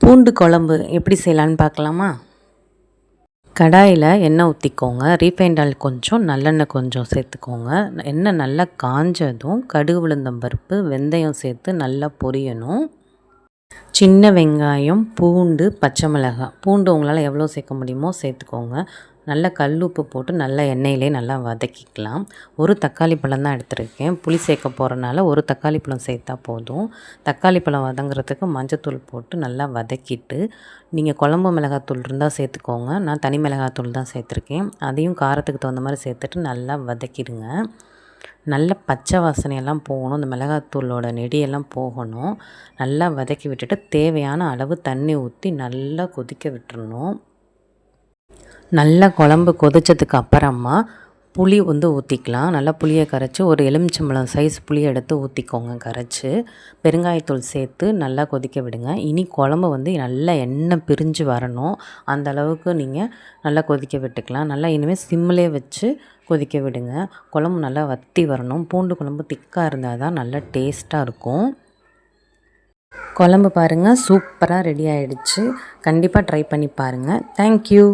பூண்டு குழம்பு எப்படி செய்யலான்னு பார்க்கலாமா? கடாயில் எண்ணெய் ஊற்றிக்கோங்க. ரீஃபைண்ட் ஆயில் கொஞ்சம், நல்லெண்ணெய் கொஞ்சம் சேர்த்துக்கோங்க. எண்ணெய் நல்லா காஞ்சதும் கடுகு உளுந்தம் பருப்பு வெந்தயம் சேர்த்து நல்லா பொரியணும். சின்ன வெங்காயம், பூண்டு, பச்சை மிளகாய். பூண்டு உங்களால் எவ்வளோ சேர்க்க முடியுமோ சேர்த்துக்கோங்க. நல்லா கல் உப்பு போட்டு நல்லா எண்ணெயிலே நல்லா வதக்கிக்கலாம். ஒரு தக்காளி பழம் தான் எடுத்துருக்கேன். புளி சேர்க்க போகிறனால ஒரு தக்காளி பழம் சேர்த்தா போதும். தக்காளி பழம் வதங்குறதுக்கு மஞ்சத்தூள் போட்டு நல்லா வதக்கிட்டு, நீங்கள் குழம்பு மிளகாத்தூள் இருந்தால் சேர்த்துக்கோங்க. நான் தனி மிளகாத்தூள் தான் சேர்த்துருக்கேன். அதையும் காரத்துக்கு தகுந்த மாதிரி சேர்த்துட்டு நல்லா வதக்கிடுங்க. நல்ல பச்சை வாசனையெல்லாம் போகணும். இந்த மிளகாத்தூளோட நெடியெல்லாம் போகணும். நல்லா வதக்கி விட்டுட்டு தேவையான அளவு தண்ணி ஊற்றி நல்லா கொதிக்க விட்டுறணும். நல்லா குழம்பு கொதித்ததுக்கு அப்புறமா புளி ஊற்றிக்கலாம். நல்லா புளியை கரைச்சி ஒரு எலுமிச்சம்பழம் சைஸ் புளியை எடுத்து ஊற்றிக்கோங்க கரைச்சி. பெருங்காயத்தூள் சேர்த்து நல்லா கொதிக்க விடுங்க. இனி குழம்பு நல்லா எண்ணெய் பிரிஞ்சு வரணும். அந்த அளவுக்கு நீங்கள் நல்லா கொதிக்க விட்டுக்கலாம். நல்லா இனிமேல் சிம்மிலே வச்சு கொதிக்க விடுங்க. குழம்பு நல்லா வற்றி வரணும். பூண்டு குழம்பு திக்காக இருந்தால் தான் நல்லா டேஸ்ட்டாக இருக்கும். குழம்பு பாருங்கள், சூப்பராக ரெடி ஆகிடுச்சு. கண்டிப்பாக ட்ரை பண்ணி பாருங்கள். தேங்க்யூ.